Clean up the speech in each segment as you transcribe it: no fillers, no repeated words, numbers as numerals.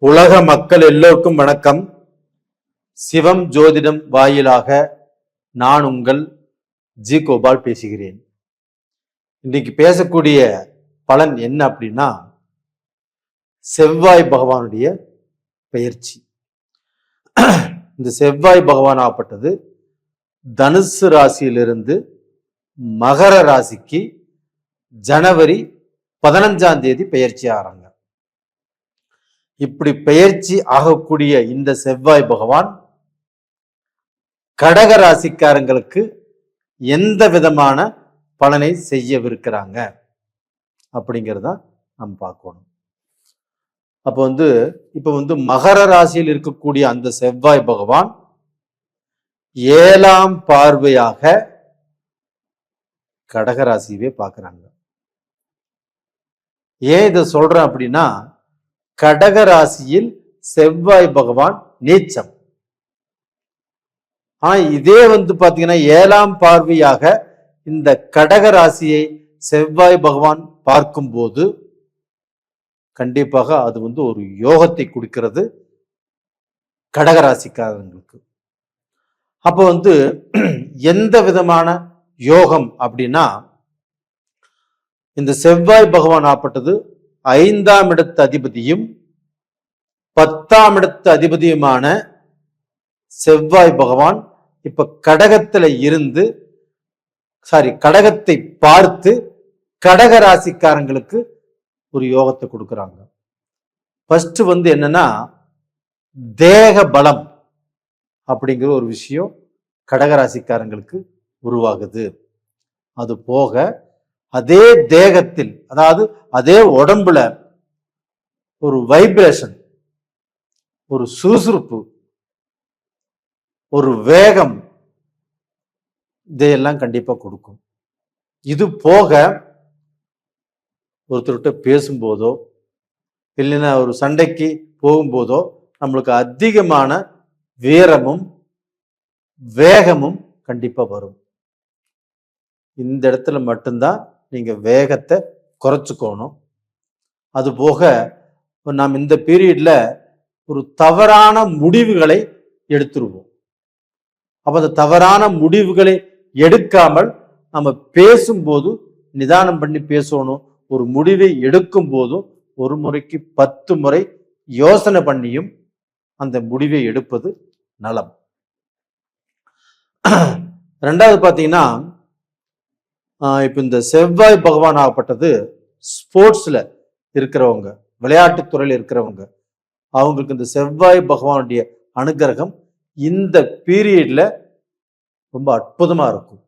உலக மக்கள் எல்லோருக்கும் வணக்கம். சிவம் ஜோதிடம் வாயிலாக நான் உங்கள் ஜி கோபால் பேசுகிறேன். இன்னைக்கு பேசக்கூடிய பலன் என்ன அப்படின்னா, செவ்வாய் பகவானுடைய பெயர்ச்சி. இந்த செவ்வாய் பகவான் ஆப்பட்டது தனுசு ராசியிலிருந்து மகர ராசிக்கு ஜனவரி 15ஆம் தேதி பெயர்ச்சி ஆகிறாங்க. இப்படி பெயர்ச்சி ஆகக்கூடிய இந்த செவ்வாய் பகவான் கடக ராசிக்காரங்களுக்கு எந்த விதமான பலனை செய்யவிருக்கிறாங்க அப்படிங்கிறத நம்ம பார்க்கணும். இப்போ மகர ராசியில் இருக்கக்கூடிய அந்த செவ்வாய் பகவான் 7ஆம் பார்வையாக கடக ராசியவே பார்க்கிறாங்க. ஏன் இதை சொல்றேன் அப்படின்னா, கடக ராசியில் செவ்வாய் பகவான் நீச்சம். ஆனா இதே பாத்தீங்கன்னா 7ஆம் பார்வையாக இந்த கடக ராசியை செவ்வாய் பகவான் பார்க்கும்போது கண்டிப்பாக அது ஒரு யோகத்தை கொடுக்கிறது கடகராசிக்காரங்களுக்கு. அப்போ எந்த விதமான யோகம் அப்படின்னா, இந்த செவ்வாய் பகவான் ஆப்பட்டது 5ஆம் இடத்து அதிபதியும் 10ஆம் இடத்து அதிபதியுமான செவ்வாய் பகவான் இப்ப கடகத்துல இருந்து கடகத்தை பார்த்து கடக ராசிக்காரங்களுக்கு ஒரு யோகத்தை கொடுக்கறாங்க. ஃபர்ஸ்ட் என்னன்னா, தேக பலம் அப்படிங்கிற ஒரு விஷயம் கடக ராசிக்காரங்களுக்கு உருவாகுது. அது போக அதே தேகத்தில், அதாவது அதே உடம்புல ஒரு வைப்ரேஷன், ஒரு சுறுசுறுப்பு, ஒரு வேகம், இதையெல்லாம் கண்டிப்பா கொடுக்கும். இது போக ஒருத்தர்கிட்ட பேசும்போதோ இல்லைன்னா ஒரு சண்டைக்கு போகும்போதோ நம்மளுக்கு அதிகமான வீரமும் வேகமும் கண்டிப்பா வரும். இந்த இடத்துல மட்டும்தான் நீங்க வேகத்தை குறைச்சுக்கணும். அது போக நாம் இந்த பீரியட்ல ஒரு தவறான முடிவுகளை எடுத்துருவோம். அப்ப அந்த தவறான முடிவுகளை எடுக்காமல் நம்ம பேசும்போது நிதானம் பண்ணி பேசணும். ஒரு முடிவை எடுக்கும் போதும் ஒரு முறைக்கு 10 முறை யோசனை பண்ணியும் அந்த முடிவை எடுப்பது நலம். ரெண்டாவது பாத்தீங்கன்னா, இப்ப இந்த செவ்வாய் பகவான் ஆகப்பட்டது ஸ்போர்ட்ஸ்ல இருக்கிறவங்க, விளையாட்டுத் துறையில இருக்கிறவங்க, அவங்களுக்கு இந்த செவ்வாய் பகவானுடைய அனுகிரகம் இந்த பீரியட்ல ரொம்ப அற்புதமா இருக்கும்.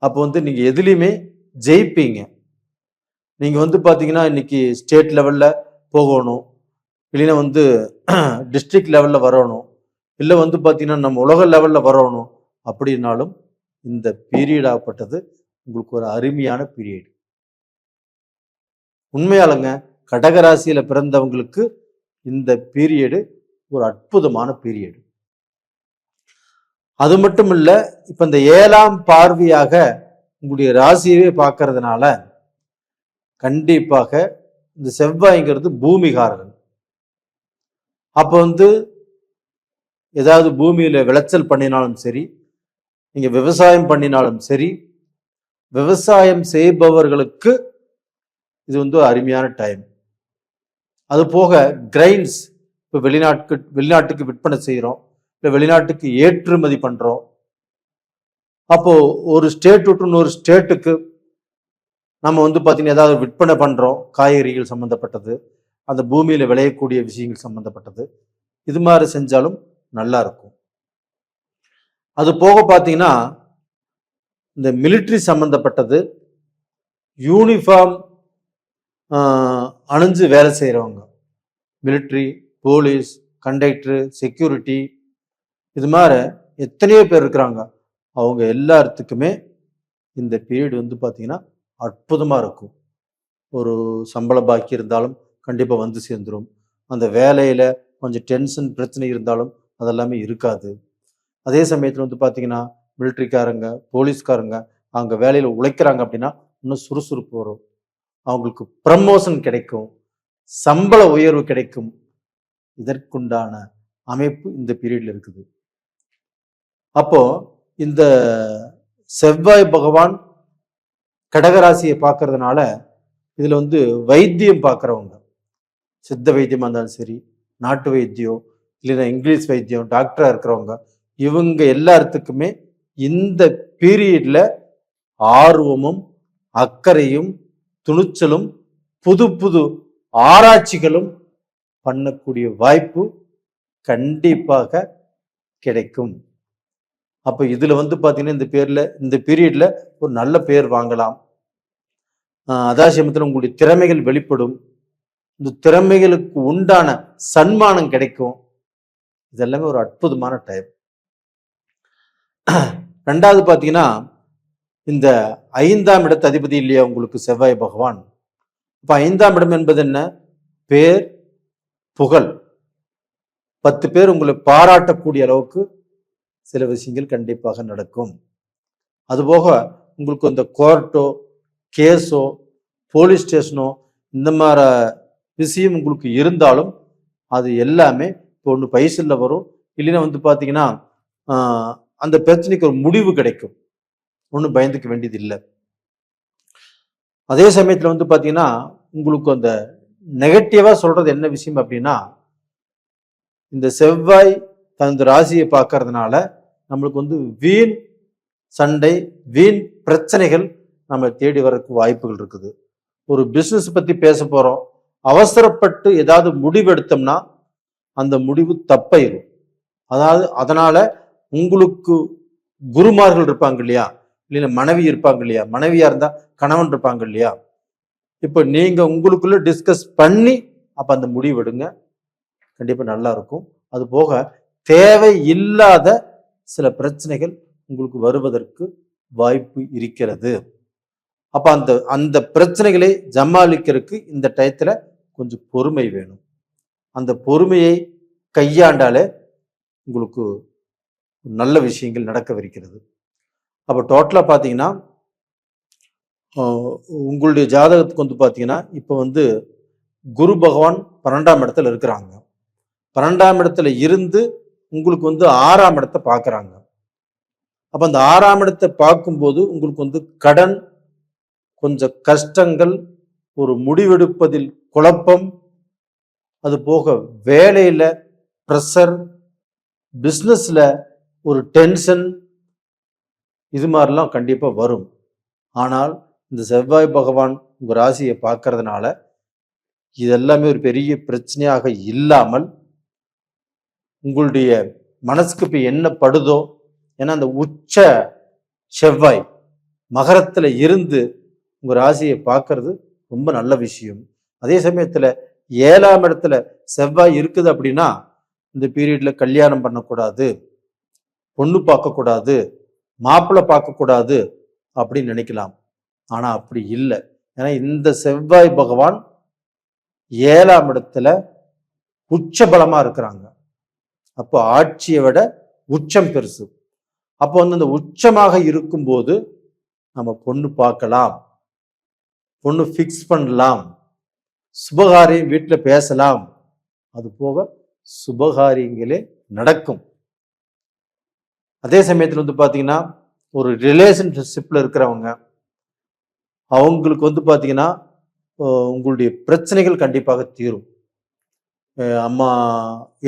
அப்போ நீங்க எதுலையுமே ஜெயிப்பீங்க. நீங்க பாத்தீங்கன்னா இன்னைக்கு ஸ்டேட் லெவல்ல போகணும், இல்லைன்னா டிஸ்ட்ரிக்ட் லெவல்ல வரணும், இல்லை பாத்தீங்கன்னா நம்ம உலக லெவல்ல வரணும் அப்படின்னாலும் இந்த பீரியட் ஆகப்பட்டது உங்களுக்கு ஒரு அருமையான பீரியட். உண்மையாலுங்க கடகராசியில பிறந்தவங்களுக்கு இந்த பீரியடு ஒரு அற்புதமான பீரியடு. அது மட்டும் இல்ல, இப்ப இந்த 7ஆம் பார்வையாக உங்களுடைய ராசியவே பார்க்கறதுனால கண்டிப்பாக இந்த செவ்வாய்ங்கிறது பூமிகாரன். அப்ப ஏதாவது பூமியில விளைச்சல் பண்ணினாலும் சரி, நீங்க விவசாயம் பண்ணினாலும் சரி, விவசாயம் செய்பவர்களுக்கு இது அருமையான டைம். அது போக கிரைன்ஸ், இப்போ வெளிநாட்டுக்கு விற்பனை செய்கிறோம், இல்லை வெளிநாட்டுக்கு ஏற்றுமதி பண்றோம். அப்போ ஒரு ஸ்டேட் விட்டு இன்னொரு ஸ்டேட்டுக்கு நம்ம பாத்தீங்கன்னா ஏதாவது விற்பனை பண்றோம், காய்கறிகள் சம்பந்தப்பட்டது, அந்த பூமியில விளையக்கூடிய விஷயங்கள் சம்பந்தப்பட்டது, இது மாதிரி செஞ்சாலும் நல்லா இருக்கும். அது போக பாத்தீங்கன்னா இந்த மிலிட்ரி சம்பந்தப்பட்டது, யூனிஃபார்ம் அணிஞ்சு வேலை செய்யறவங்க, மிலிட்ரி, போலீஸ், கண்டக்டர், செக்யூரிட்டி, இது மாதிரி எத்தனையோ பேர் இருக்கிறாங்க. அவங்க எல்லாத்துக்குமே இந்த பீரியட் பாத்தீங்கன்னா அற்புதமா இருக்கும். ஒரு சம்பள பாக்கி இருந்தாலும் கண்டிப்பா சேர்ந்துடும். அந்த வேலையில கொஞ்சம் டென்ஷன் பிரச்சனை இருந்தாலும் அதெல்லாமே இருக்காது. அதே சமயத்துல பாத்தீங்கன்னா மிலிட்ரிக்காரங்க, போலீஸ்காரங்க அவங்க வேலையில உழைக்கிறாங்க அப்படின்னா இன்னும் சுறுசுறுப்பு வரும். அவங்களுக்கு ப்ரமோஷன் கிடைக்கும், சம்பள உயர்வு கிடைக்கும். இதற்குண்டான அமைப்பு இந்த பீரியட்ல இருக்குது. அப்போ இந்த செவ்வாய் பகவான் கடகராசியை பார்க்கறதுனால இதுல வைத்தியம் பார்க்குறவங்க, சித்த வைத்தியமா இருந்தாலும் சரி, நாட்டு வைத்தியம் இல்லைன்னா இங்கிலீஷ் வைத்தியம், டாக்டரா இருக்கிறவங்க, இவங்க எல்லாத்துக்குமே இந்த பீரியட்ல ஆர்வமும் அக்கறையும் துணிச்சலும் புது புது ஆராய்ச்சிகளும் பண்ணக்கூடிய வாய்ப்பு கண்டிப்பாக கிடைக்கும். அப்ப இதுல பாத்தீங்கன்னா இந்த பீரியட்ல ஒரு நல்ல பேர் வாங்கலாம். அதே சமயத்தில் உங்களுடைய திறமைகள் வெளிப்படும். இந்த திறமைகளுக்கு உண்டான சன்மானம் கிடைக்கும். இதெல்லாமே ஒரு அற்புதமான டைம். ரெண்டாவது பாத்தீங்கன்னா இந்த 5ஆம் இடத்து அதிபதி இல்லையா உங்களுக்கு செவ்வாய் பகவான். இப்ப 5ஆம் இடம் என்பது என்ன? பேர், புகழ். 10 பேர் உங்களை பாராட்டக்கூடிய அளவுக்கு சில விஷயங்கள் கண்டிப்பாக நடக்கும். அதுபோக உங்களுக்கு இந்த கோர்ட்டோ கேஸோ போலீஸ் ஸ்டேஷனோ இந்த மாதிரி விஷயம் உங்களுக்கு இருந்தாலும் அது எல்லாமே இப்போ ஒன்று பைசல்ல வரும். இல்லைன்னா பார்த்தீங்கன்னா அந்த பிரச்சனைக்கு ஒரு முடிவு கிடைக்கும். ஒன்றும் பயந்துக்க வேண்டியது இல்லை. அதே சமயத்தில் பார்த்தீங்கன்னா உங்களுக்கு அந்த நெகட்டிவா சொல்றது என்ன விஷயம் அப்படின்னா, இந்த செவ்வாய் தனது ராசியை பார்க்கறதுனால நம்மளுக்கு வீண் சண்டை, வீண் பிரச்சனைகள் நம்ம தேடி வரக்கு வாய்ப்புகள் இருக்குது. ஒரு பிசினஸ் பத்தி பேச போறோம், அவசரப்பட்டு ஏதாவது முடிவு எடுத்தோம்னா அந்த முடிவு தப்பாயிரும். அதனால உங்களுக்கு குருமார்கள் இருப்பாங்க இல்லையா, இல்லைன்னா மனைவி இருப்பாங்க இல்லையா, மனைவியா இருந்தா கணவன் இருப்பாங்க இல்லையா, இப்ப நீங்க உங்களுக்குள்ள டிஸ்கஸ் பண்ணி அப்ப அந்த முடிவு எடுங்க, கண்டிப்பா நல்லா இருக்கும். அது போக தேவை இல்லாத சில பிரச்சனைகள் உங்களுக்கு வருவதற்கு வாய்ப்பு இருக்கிறது. அப்ப அந்த பிரச்சனைகளை சமாளிக்கிறதுக்கு இந்த டயத்துல கொஞ்சம் பொறுமை வேணும். அந்த பொறுமையை கையாண்டாலே உங்களுக்கு நல்ல விஷயங்கள் நடக்கவிருக்கிறது. அப்ப டோட்டலா பாத்தீங்கன்னா உங்களுடைய ஜாதகத்துக்கு பாத்தீங்கன்னா இப்ப குரு பகவான் 12ஆம் இடத்துல இருக்கிறாங்க. 12ஆம் இடத்துல இருந்து உங்களுக்கு 6ஆம் இடத்தை பார்க்கறாங்க. அப்ப அந்த 6ஆம் இடத்தை பார்க்கும்போது உங்களுக்கு கடன், கொஞ்சம் கஷ்டங்கள், ஒரு முடிவெடுப்பதில் குழப்பம், அது போக வேலையில பிரஷர், பிசினஸ்ல ஒரு டென்ஷன், இது மாதிரிலாம் கண்டிப்பா வரும். ஆனால் இந்த செவ்வாய் பகவான் உங்க ராசியை பார்க்கறதுனால இதெல்லாமே ஒரு பெரிய பிரச்சனையாக இல்லாமல் உங்களுடைய மனசுக்கு இப்ப என்ன படுதோ, ஏன்னா அந்த உச்ச செவ்வாய் மகரத்துல இருந்து உங்க ராசியை பார்க்கறது ரொம்ப நல்ல விஷயம். அதே சமயத்துல 7ஆம் இடத்துல செவ்வாய் இருக்குது அப்படின்னா இந்த பீரியட்ல கல்யாணம் பண்ணக்கூடாது, பொண்ணு பார்க்கக்கூடாது, மாப்பிள்ளை பார்க்கக்கூடாது அப்படின்னு நினைக்கலாம். ஆனா அப்படி இல்லை. ஏன்னா இந்த செவ்வாய் பகவான் 7ஆம் இடத்துல உச்ச பலமா இருக்கிறாங்க. அப்போ ஆட்சியை விட உச்சம் பெருசு. அப்போ அந்த உச்சமாக இருக்கும்போது நம்ம பொண்ணு பார்க்கலாம், பொண்ணு ஃபிக்ஸ் பண்ணலாம், சுபகாரியம் வீட்டில் பேசலாம், அது போக சுபகாரியங்களே நடக்கும். அதே சமயத்தில் பாத்தீங்கன்னா ஒரு ரிலேஷன்ஷிப்ல இருக்கிறவங்க, அவங்களுக்கு பாத்தீங்கன்னா உங்களுடைய பிரச்சனைகள் கண்டிப்பாக தீரும். அம்மா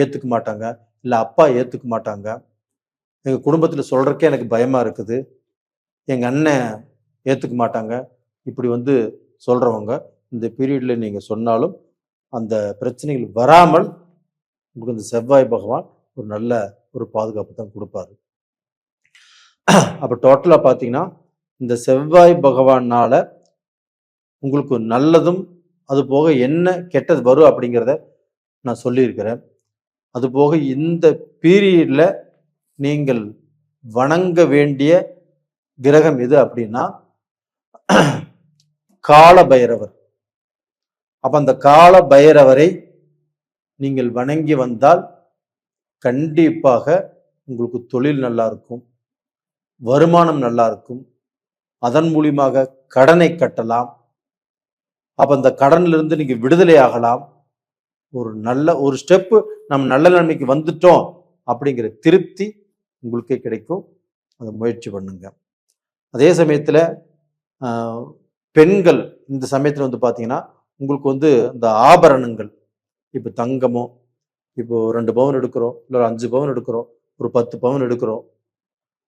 ஏத்துக்க மாட்டாங்க, இல்லை அப்பா ஏத்துக்க மாட்டாங்க, எங்க குடும்பத்துல சொல்றதுக்கே எனக்கு பயமா இருக்குது, எங்க அண்ணன் ஏத்துக்க மாட்டாங்க, இப்படி சொல்றவங்க இந்த பீரியட்ல நீங்க சொன்னாலும் அந்த பிரச்சனைகள் வராமல் உங்களுக்கு இந்த செவ்வாய் பகவான் ஒரு நல்ல ஒரு பாதுகாப்பு தான் கொடுப்பாரு. அப்ப டோட்டலா பாத்தீங்கன்னா இந்த செவ்வாய் பகவானால உங்களுக்கு நல்லதும் அது போக என்ன கெட்டது வரும் அப்படிங்கிறத நான் சொல்லியிருக்கிறேன். அது போக இந்த பீரியட்ல நீங்கள் வணங்க வேண்டிய கிரகம் எது அப்படின்னா கால பைரவர். அப்ப அந்த கால பைரவரை நீங்கள் வணங்கி வந்தால் கண்டிப்பாக உங்களுக்கு தொழில் நல்லா இருக்கும், வருமானம் நல்லா இருக்கும், அதன் மூலியமாக கடனை கட்டலாம். அப்ப அந்த கடன்ல இருந்து நீங்க விடுதலை ஆகலாம். ஒரு ஸ்டெப்பு நம்ம நல்ல நிலைமைக்கு வந்துட்டோம் அப்படிங்கிற திருப்தி உங்களுக்கே கிடைக்கும். அதை முயற்சி பண்ணுங்க. அதே சமயத்தில் பெண்கள் இந்த சமயத்தில் வந்து பார்த்தீங்கன்னா உங்களுக்கு வந்து இந்த ஆபரணங்கள், இப்போ தங்கமோ, இப்போ 2 பவுன் எடுக்கிறோம், இல்லை 5 பவுன் எடுக்கிறோம், ஒரு 10 பவுன் எடுக்கிறோம்,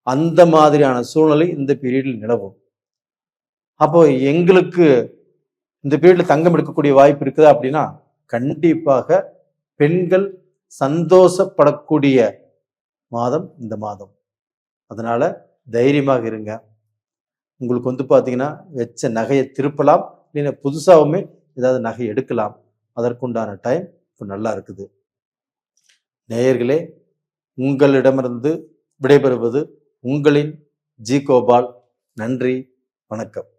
அந்த மாதிரியான சூழ்நிலை இந்த பீரியடில் நிலவும். அப்போ எங்களுக்கு இந்த பீரியட்ல தங்கம் எடுக்கக்கூடிய வாய்ப்பு இருக்குதா அப்படின்னா, கண்டிப்பாக பெண்கள் சந்தோஷப்படக்கூடிய மாதம் இந்த மாதம். அதனால தைரியமாக இருங்க. உங்களுக்கு வந்து பார்த்தீங்கன்னா வச்ச நகையை திருப்பலாம், இல்லைன்னா புதுசாகவுமே ஏதாவது நகை எடுக்கலாம். அதற்குண்டான டைம் இப்போ நல்லா இருக்குது. நேயர்களே, உங்களிடமிருந்து விடைபெறுவது உங்களின் ஜி கோபால். நன்றி, வணக்கம்.